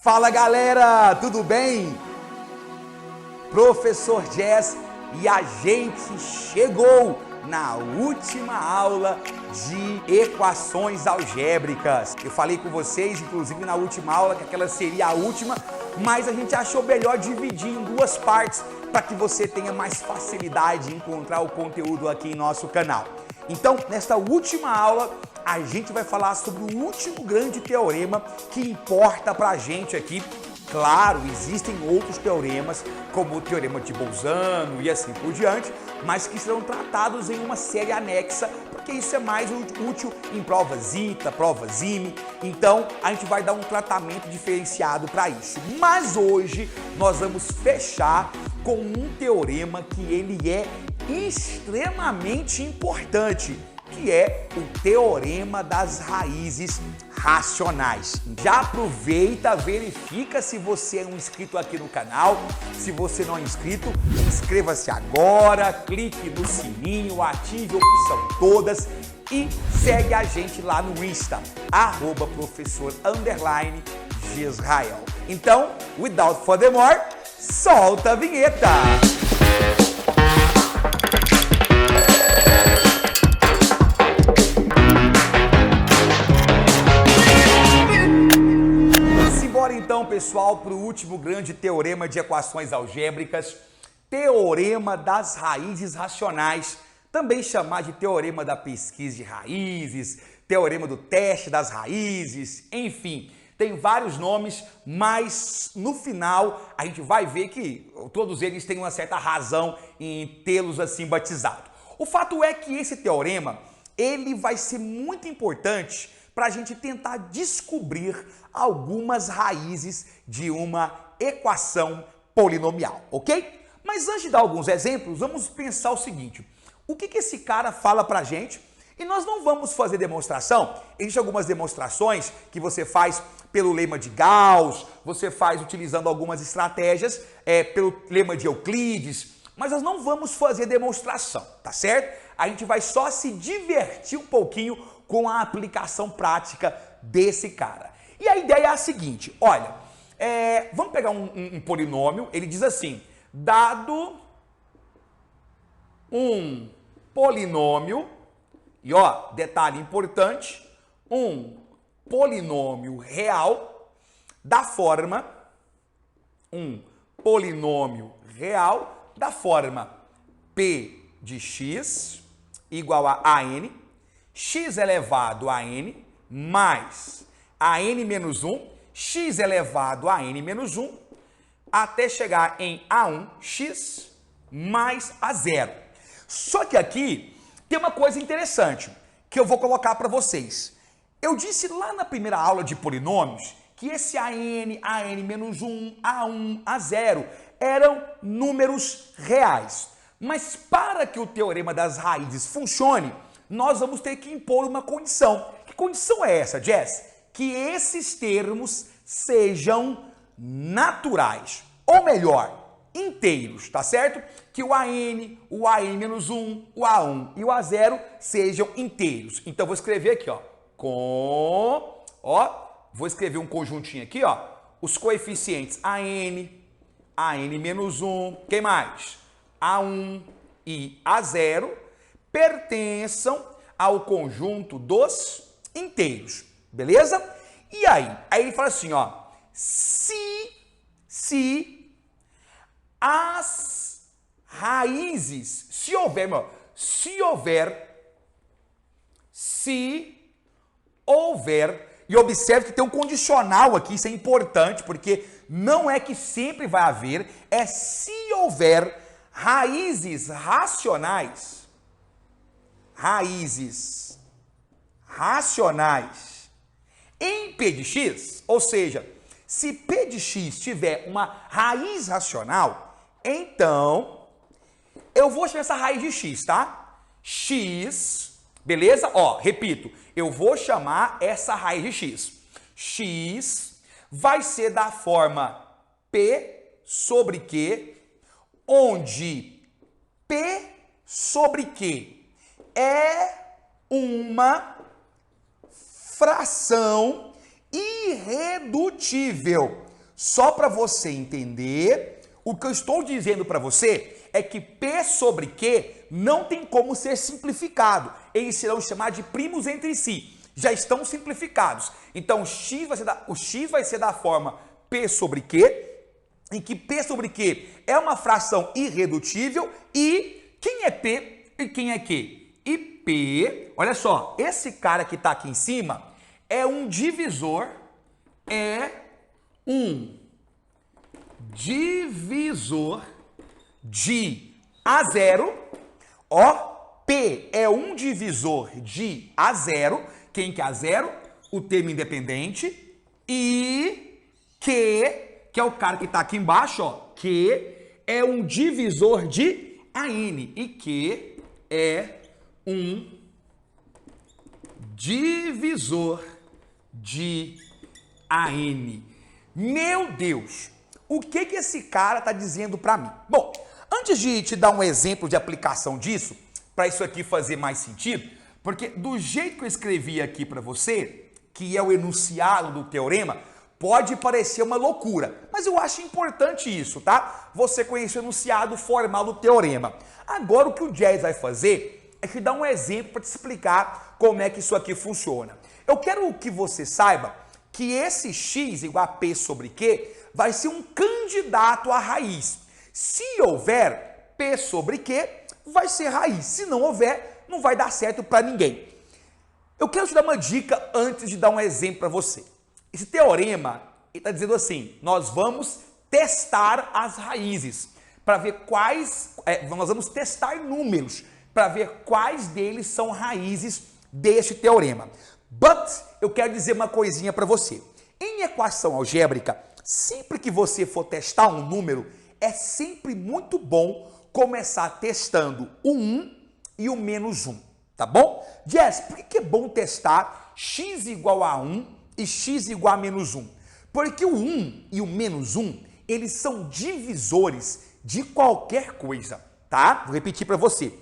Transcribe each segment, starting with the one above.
Fala galera, tudo bem? Professor Jess e a gente chegou na última aula de equações algébricas. Eu falei com vocês, inclusive na última aula, que aquela seria a última, mas a gente achou melhor dividir em duas partes para que você tenha mais facilidade em encontrar o conteúdo aqui em nosso canal. Então, nesta última aula, a gente vai falar sobre o último grande teorema que importa para a gente aqui. Claro, existem outros teoremas, como o teorema de Bolzano e assim por diante, mas que serão tratados em uma série anexa, porque isso é mais útil em provas ITA, provas IME, então a gente vai dar um tratamento diferenciado para isso. Mas hoje nós vamos fechar com um teorema que ele é extremamente importante, que é o teorema das raízes racionais. Já aproveita, verifica se você é um inscrito aqui no canal. Se você não é inscrito, inscreva-se agora, clique no sininho, ative a opção todas e segue a gente lá no Insta, @professor_Gisrael. Então, without further more, solta a vinheta! Então, pessoal, para o último grande teorema de equações algébricas, teorema das raízes racionais, também chamado de teorema da pesquisa de raízes, teorema do teste das raízes, enfim, tem vários nomes, mas no final a gente vai ver que todos eles têm uma certa razão em tê-los assim batizado. O fato é que esse teorema, ele vai ser muito importante para a gente tentar descobrir algumas raízes de uma equação polinomial, ok? Mas antes de dar alguns exemplos, vamos pensar o seguinte: o que esse cara fala para a gente? E nós não vamos fazer demonstração. Existem algumas demonstrações que você faz pelo lema de Gauss, você faz utilizando algumas estratégias pelo lema de Euclides, mas nós não vamos fazer demonstração, tá certo? A gente vai só se divertir um pouquinho com a aplicação prática desse cara. E a ideia é a seguinte, olha, vamos pegar um polinômio, ele diz assim, dado um polinômio, e ó, detalhe importante, um polinômio real da forma, P de x igual a n, x elevado a n mais a n menos 1, x elevado a n menos 1, até chegar em a1x mais a0. Só que aqui tem uma coisa interessante que eu vou colocar para vocês. Eu disse lá na primeira aula de polinômios que esse an, an menos 1, a1, a0 eram números reais. Mas para que o teorema das raízes funcione, nós vamos ter que impor uma condição. Que condição é essa, Jess? Que esses termos sejam naturais, ou melhor, inteiros, tá certo? Que o an menos 1, o a1 e o a0 sejam inteiros. Então, vou escrever aqui, ó, vou escrever um conjuntinho aqui, ó, os coeficientes an menos 1, quem mais? A1 e a0 pertençam ao conjunto dos inteiros, beleza? E aí ele fala assim, ó, se as raízes, se houver, e observe que tem um condicional aqui, isso é importante, porque não é que sempre vai haver, é se houver raízes racionais em P de x, ou seja, se P de x tiver uma raiz racional, então eu vou chamar essa raiz de x, tá? X, beleza? Ó, repito, eu vou chamar essa raiz de x. X vai ser da forma P sobre Q, onde P sobre Q é uma fração irredutível. só para você entender, o que eu estou dizendo para você é que P sobre Q não tem como ser simplificado. Eles serão chamados de primos entre si. Já estão simplificados. Então, o X vai ser da forma P sobre Q, em que P sobre Q é uma fração irredutível e quem é P e quem é Q? E P, olha só, esse cara que está aqui em cima é um divisor, de A0, ó, P é um divisor de A0, quem que é A0? O termo independente, e Q, que é o cara que está aqui embaixo, ó, Q é um divisor de AN, e Q é um divisor de AN. Meu Deus, o que esse cara está dizendo para mim? Bom, antes de te dar um exemplo de aplicação disso, para isso aqui fazer mais sentido, porque do jeito que eu escrevi aqui para você, que é o enunciado do teorema, pode parecer uma loucura, mas eu acho importante isso, tá? Você conhecer o enunciado formal do teorema. Agora o que o Jazz vai fazer é te dar um exemplo para te explicar como é que isso aqui funciona. Eu quero que você saiba que esse x igual a P sobre Q vai ser um candidato à raiz. Se houver P sobre Q, vai ser raiz. Se não houver, não vai dar certo para ninguém. Eu quero te dar uma dica antes de dar um exemplo para você. Esse teorema está dizendo assim, nós vamos testar as raízes para ver nós vamos testar números para ver quais deles são raízes deste teorema. But eu quero dizer uma coisinha para você. Em equação algébrica, sempre que você for testar um número, é sempre muito bom começar testando o 1 e o menos 1, tá bom? Jess, por que é bom testar x igual a 1 e x igual a menos 1? Porque o 1 e o menos 1, eles são divisores de qualquer coisa, tá? Vou repetir para você.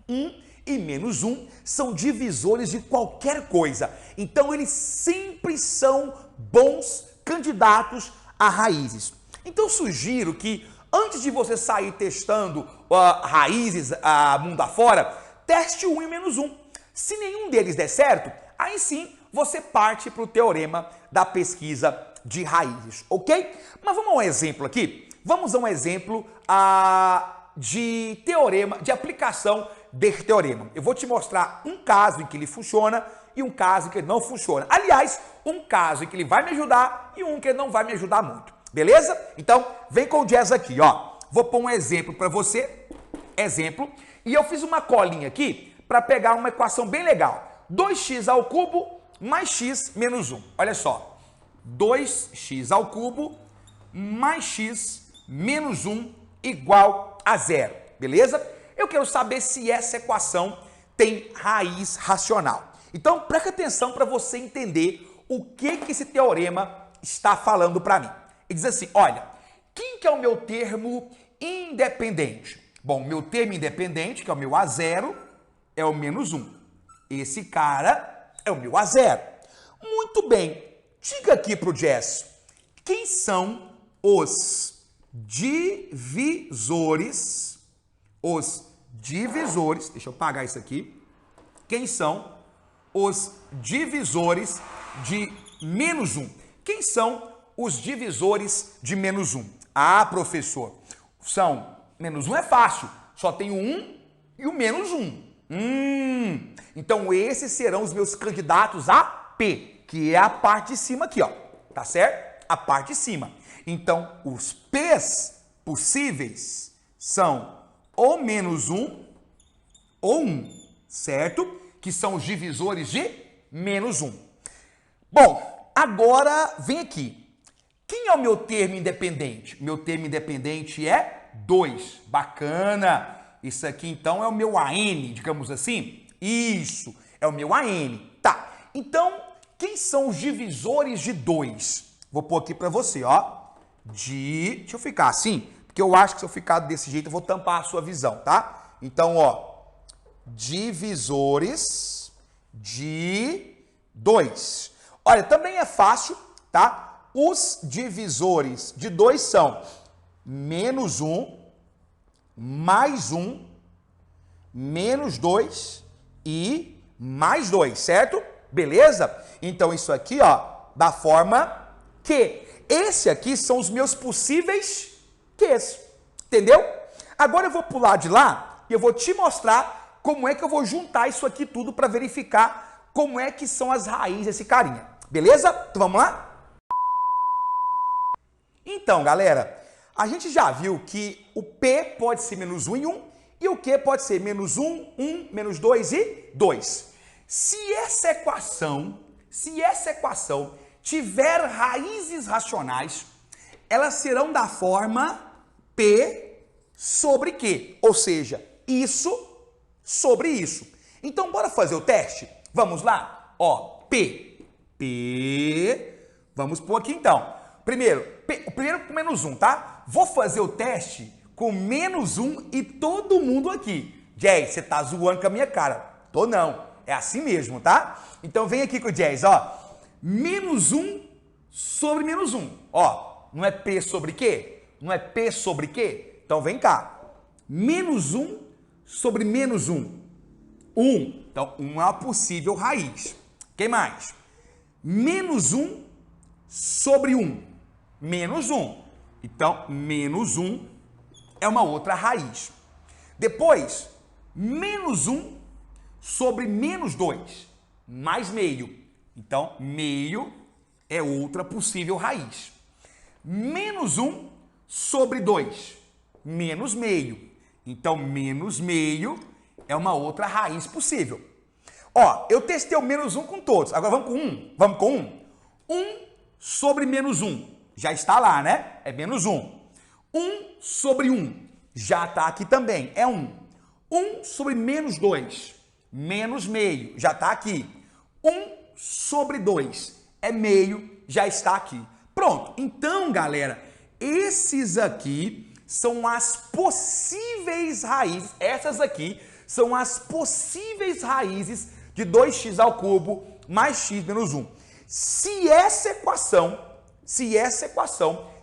1 e menos 1 são divisores de qualquer coisa. Então, eles sempre são bons candidatos a raízes. Então, sugiro que, antes de você sair testando raízes mundo afora, teste o 1 e menos 1. Se nenhum deles der certo, aí sim você parte para o teorema da pesquisa de raízes, ok? Mas vamos a um exemplo aqui. Vamos a um exemplo de teorema, de aplicação desse teorema. Eu vou te mostrar um caso em que ele funciona e um caso em que ele não funciona. Aliás, um caso em que ele vai me ajudar e um que ele não vai me ajudar muito. Beleza? Então, vem com o Jazz aqui, ó. Vou pôr um exemplo para você. Exemplo. E eu fiz uma colinha aqui para pegar uma equação bem legal. 2x ao cubo mais x menos 1. Olha só. 2x ao cubo mais x menos 1 igual a 0. Beleza? Eu quero saber se essa equação tem raiz racional. Então, preste atenção para você entender o que esse teorema está falando para mim. Ele diz assim, olha, quem que é o meu termo independente? Bom, meu termo independente, que é o meu A0, é o menos 1. Esse cara é o meu A0. Muito bem. Diga aqui para o Jess, quem são os divisores, deixa eu apagar isso aqui, quem são os divisores de menos 1? Quem são os divisores de menos 1? Ah, professor, menos 1 é fácil, só tem o 1 e o menos 1. Então esses serão os meus candidatos a P, que é a parte de cima aqui, ó, tá certo? A parte de cima. Então os P's possíveis são ou menos 1 ou 1, certo? Que são os divisores de menos 1. Bom, agora vem aqui. Quem é o meu termo independente? Meu termo independente é 2. Bacana! Isso aqui, então, é o meu AN, digamos assim? Isso, é o meu AN. Tá, então, quem são os divisores de 2? Vou pôr aqui para você, ó. Deixa eu ficar assim, porque eu acho que se eu ficar desse jeito, eu vou tampar a sua visão, tá? Então, ó, divisores de 2. Olha, também é fácil, tá? os divisores de 2 são menos 1, mais 1, menos 2 e mais 2, certo? Beleza? Então isso aqui, ó, da forma que esse aqui são os meus possíveis Qs, entendeu? Agora eu vou pular de lá e eu vou te mostrar como é que eu vou juntar isso aqui tudo para verificar como é que são as raízes desse carinha, beleza? Então vamos lá? Então, galera, a gente já viu que o P pode ser menos 1 e 1 e o Q pode ser menos 1, 1, menos 2 e 2. Se essa equação tiver raízes racionais, elas serão da forma P sobre Q, ou seja, isso sobre isso. Então, bora fazer o teste? Vamos lá? Ó, P. Vamos pôr aqui então. Primeiro com menos 1, tá? Vou fazer o teste com menos 1 e todo mundo aqui. Jazz, você tá zoando com a minha cara. Tô não. É assim mesmo, tá? Então vem aqui com o Jazz, ó. Menos 1 sobre menos 1. Ó, não é P sobre Q? Não é P sobre Q? Então vem cá. Menos 1 sobre menos 1. 1. Então, 1 é uma possível raiz. Quem mais? Menos 1 sobre 1. Menos 1. Então, menos 1 é uma outra raiz. Depois, menos 1 sobre menos 2. Mais meio. Então, meio é outra possível raiz. Menos 1 sobre 2. Menos meio. Então, menos meio é uma outra raiz possível. Ó, eu testei o menos 1 com todos. Agora vamos com 1. Vamos com 1. 1 sobre menos 1. Já está lá, né? É menos 1. 1 sobre 1. Já está aqui também. É 1. 1 sobre menos 2. Menos meio. Já está aqui. 1 sobre 2. É meio. Já está aqui. Pronto. Então, galera, esses aqui são as possíveis raízes. Essas aqui são as possíveis raízes de 2x ao cubo mais x menos 1. Se essa equação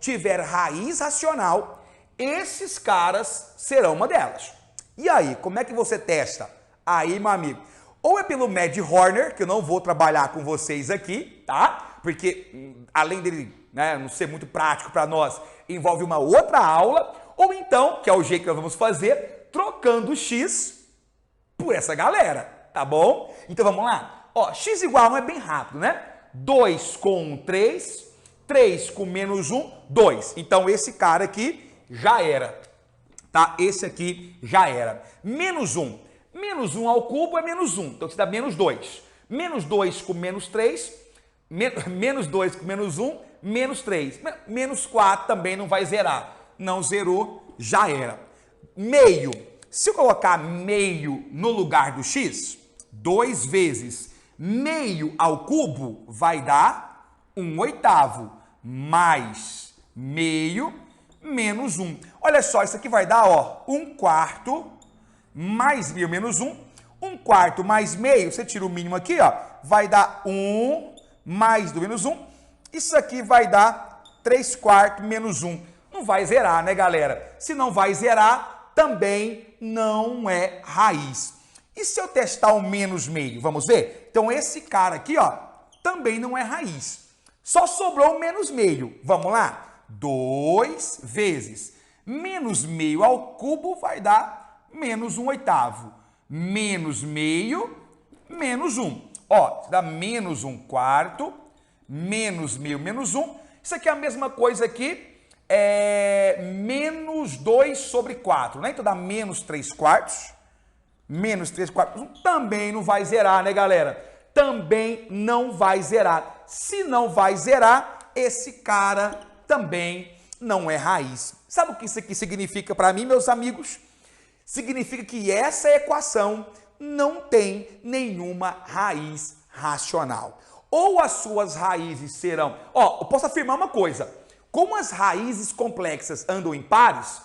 tiver raiz racional, esses caras serão uma delas. E aí, como é que você testa? Aí, meu amigo, ou é pelo Madd-Horner, que eu não vou trabalhar com vocês aqui, tá? Porque, além dele, né, não ser muito prático para nós, envolve uma outra aula, ou então, que é o jeito que nós vamos fazer, trocando o x por essa galera, tá bom? Então, vamos lá? Ó, x igual a 1 é bem rápido, né? 2 com 3, 3 com menos 1, 2. Então, esse cara aqui já era, tá? Esse aqui já era. Menos 1. Menos 1 ao cubo é menos 1. Então, você dá menos 2. Menos 2 com menos 3, menos 2 com menos 1, menos 3. Menos 4 também não vai zerar. Não zerou, já era. Meio. Se eu colocar meio no lugar do x, 2 vezes meio ao cubo vai dar 1/8 mais meio menos 1. Olha só, isso aqui vai dar, ó, 1/4 mais meio menos 1. 1/4 mais meio, você tira o mínimo aqui, ó, vai dar 1 mais do menos 1. Isso aqui vai dar 3/4 menos 1. Não vai zerar, né, galera? Se não vai zerar, também não é raiz. E se eu testar o menos meio? Vamos ver? Então, esse cara aqui, ó, também não é raiz. Só sobrou o menos meio. Vamos lá? 2 vezes menos meio ao cubo vai dar menos 1/8. Menos meio, menos 1. Ó, dá menos 1/4, menos meio, menos 1. Isso aqui é a mesma coisa aqui, menos 2 sobre 4, né? Então, dá menos 3/4. Menos 3/4 também não vai zerar, né, galera? Também não vai zerar. Se não vai zerar, esse cara também não é raiz. Sabe o que isso aqui significa para mim, meus amigos? Significa que essa equação não tem nenhuma raiz racional. Ou as suas raízes serão... Ó, eu posso afirmar uma coisa. Como as raízes complexas andam em pares,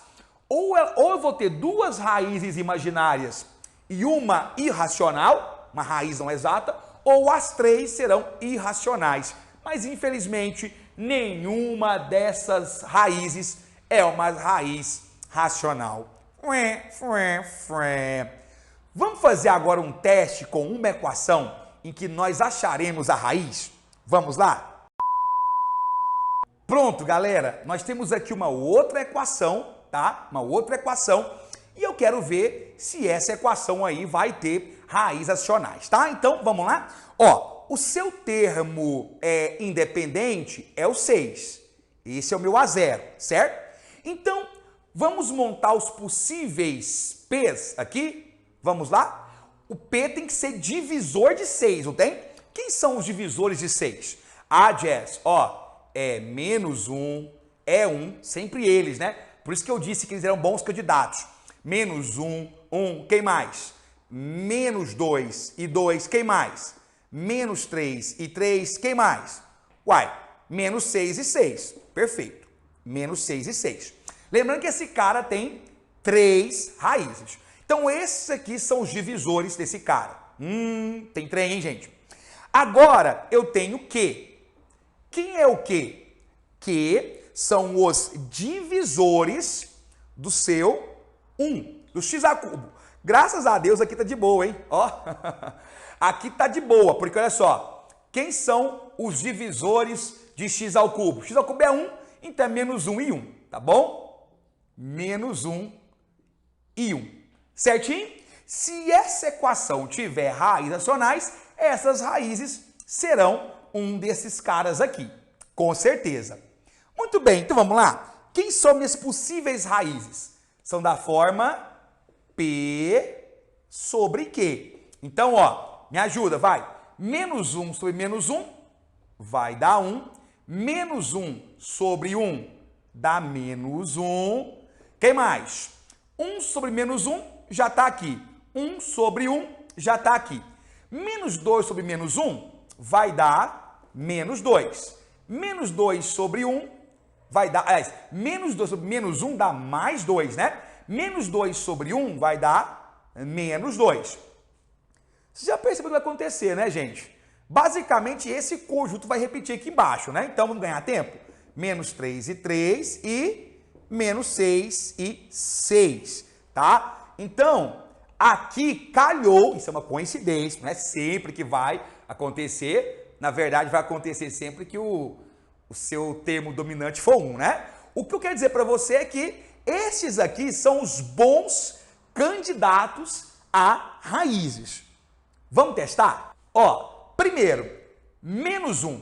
ou eu vou ter duas raízes imaginárias e uma irracional, uma raiz não exata, ou as três serão irracionais. Mas, infelizmente, nenhuma dessas raízes é uma raiz racional. Vamos fazer agora um teste com uma equação em que nós acharemos a raiz? Vamos lá? Pronto, galera, nós temos aqui uma outra equação, tá? Uma outra equação, e eu quero ver se essa equação aí vai ter raízes racionais, tá? Então, vamos lá? Ó, o seu termo independente é o 6. Esse é o meu A0, certo? Então, vamos montar os possíveis P's aqui? Vamos lá? O P tem que ser divisor de 6, não tem? Quem são os divisores de 6? Ah, Jess, ó, é menos 1, é 1, sempre eles, né? Por isso que eu disse que eles eram bons candidatos. Menos 1, 1, quem mais? Menos 2 e 2, quem mais? Menos 3 e 3, quem mais? Uai, menos 6 e 6, perfeito. Menos 6 e 6. Lembrando que esse cara tem 3 raízes. Então, esses aqui são os divisores desse cara. Tem trem, hein, gente? Agora, eu tenho Q. Quem é o Q? Q são os divisores do seu 1, do x a cubo. Graças a Deus, aqui tá de boa, hein? Ó, aqui tá de boa, porque olha só, quem são os divisores de x ao cubo? X ao cubo é 1, então é menos 1 e 1, tá bom? Menos 1 e 1, certinho? Se essa equação tiver raízes racionais, essas raízes serão um desses caras aqui, com certeza. Muito bem, então vamos lá. Quem são minhas possíveis raízes? São da forma P sobre Q. Então, ó, me ajuda, vai. Menos 1 sobre menos 1 vai dar 1. Menos 1 sobre 1 dá menos 1. Quem mais? 1 sobre menos 1 já está aqui. 1 sobre 1 já está aqui. Menos 2 sobre menos 1 vai dar menos 2. Menos 2 sobre 1 vai dar... Aliás, menos 2 sobre menos 1 dá mais 2, né? Menos 2 sobre 1 vai dar menos 2. Você já percebeu o que vai acontecer, né, gente? Basicamente, esse conjunto vai repetir aqui embaixo, né? Então, vamos ganhar tempo. Menos 3 e 3 e menos 6 e 6, tá? Então, aqui calhou, isso é uma coincidência, não é sempre que vai acontecer. Na verdade, vai acontecer sempre que o seu termo dominante for 1, né? O que eu quero dizer para você é que estes aqui são os bons candidatos a raízes. Vamos testar? Ó, primeiro, menos 1.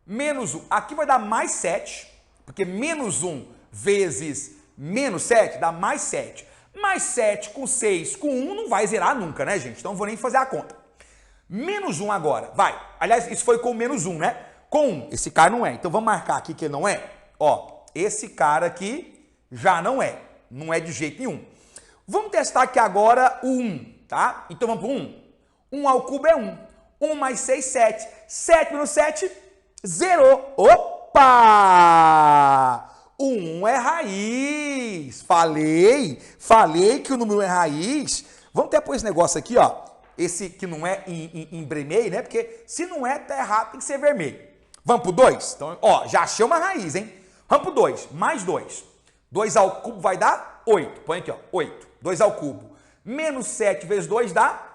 Menos 1. Aqui vai dar mais 7, porque menos 1 vezes menos 7 dá mais 7. Mais 7 com 6 com 1 não vai zerar nunca, né, gente? Então, não vou nem fazer a conta. Menos 1 agora, vai. Aliás, isso foi com menos 1, né? Com 1, esse cara não é. Então, vamos marcar aqui que ele não é. Ó, esse cara aqui já não é. Não é de jeito nenhum. Vamos testar aqui agora o 1, tá? Então, vamos para o 1. 1 ao cubo é 1. 1 mais 6, 7. 7 menos 7, 0. Opa! O 1 é raiz. Falei que o número é raiz. Vamos ter por esse negócio aqui, ó. Esse que não é em vermelho, né? Porque se não é, tá errado, tem que ser vermelho. Vamos pro 2? Então, ó, já achei uma raiz, hein? Vamos pro 2. Mais 2. 2 ao cubo vai dar 8. Põe aqui, ó. 8. 2 ao cubo. Menos 7 vezes 2 dá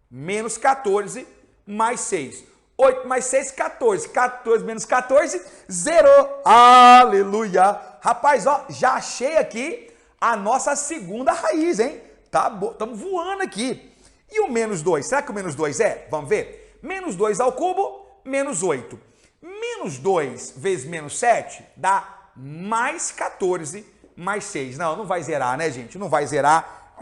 menos 14 mais 6. 8 mais 6, 14. 14 menos 14, 0. Aleluia. Rapaz, ó, já achei aqui a nossa segunda raiz, hein? Tá bom, estamos voando aqui. E o menos 2? Será que o menos 2 é? Vamos ver. Menos 2 ao cubo, menos 8. Menos 2 vezes menos 7 dá mais 14 mais 6. Não, não vai zerar, né, gente? Não vai zerar.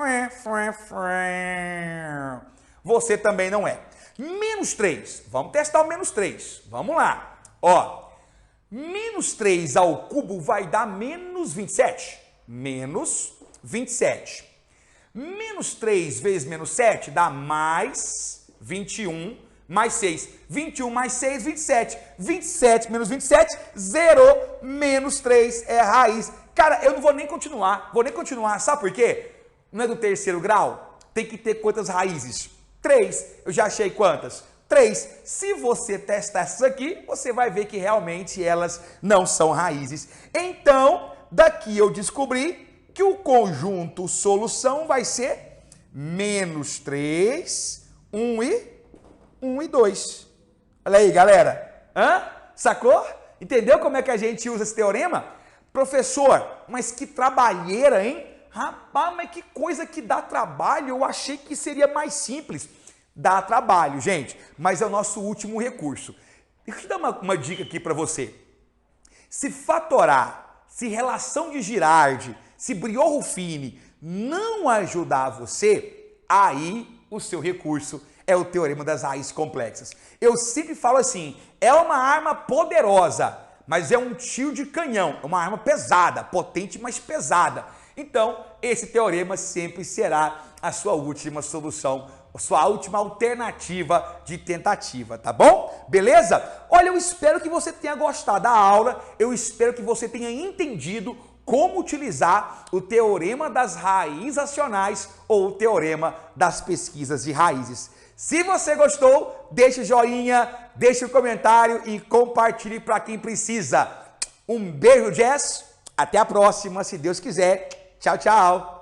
Você também não é. Menos 3. Vamos testar o menos 3. Vamos lá. Ó, menos 3 ao cubo vai dar menos 27. Menos 27. Menos 3 vezes menos 7 dá mais 21 mais 6. 21 mais 6, 27. 27 menos 27, 0. Menos 3 é a raiz. Cara, eu não vou nem continuar. Vou nem continuar. Sabe por quê? Não é do terceiro grau? Tem que ter quantas raízes? 3. Eu já achei quantas? 3. Se você testar essas aqui, você vai ver que realmente elas não são raízes. Então, daqui eu descobri que o conjunto solução vai ser menos 3, 1 e 2. Olha aí, galera. Sacou? Entendeu como é que a gente usa esse teorema? Professor, mas que trabalheira, hein? Rapaz, mas que coisa que dá trabalho. Eu achei que seria mais simples. Dá trabalho, gente, mas é o nosso último recurso. Deixa eu te dar uma dica aqui para você. Se fatorar, se relação de Girardi, se Briot-Ruffini não ajudar você, aí o seu recurso é o teorema das raízes complexas. Eu sempre falo assim, é uma arma poderosa, mas é um tiro de canhão, é uma arma pesada, potente, mas pesada. Então, esse teorema sempre será a sua última solução, a sua última alternativa de tentativa, tá bom? Beleza? Olha, eu espero que você tenha gostado da aula, eu espero que você tenha entendido como utilizar o teorema das raízes racionais ou o teorema das pesquisas de raízes. Se você gostou, deixe o joinha, deixe o comentário e compartilhe para quem precisa. Um beijo, Jess. Até a próxima, se Deus quiser. Tchau, tchau.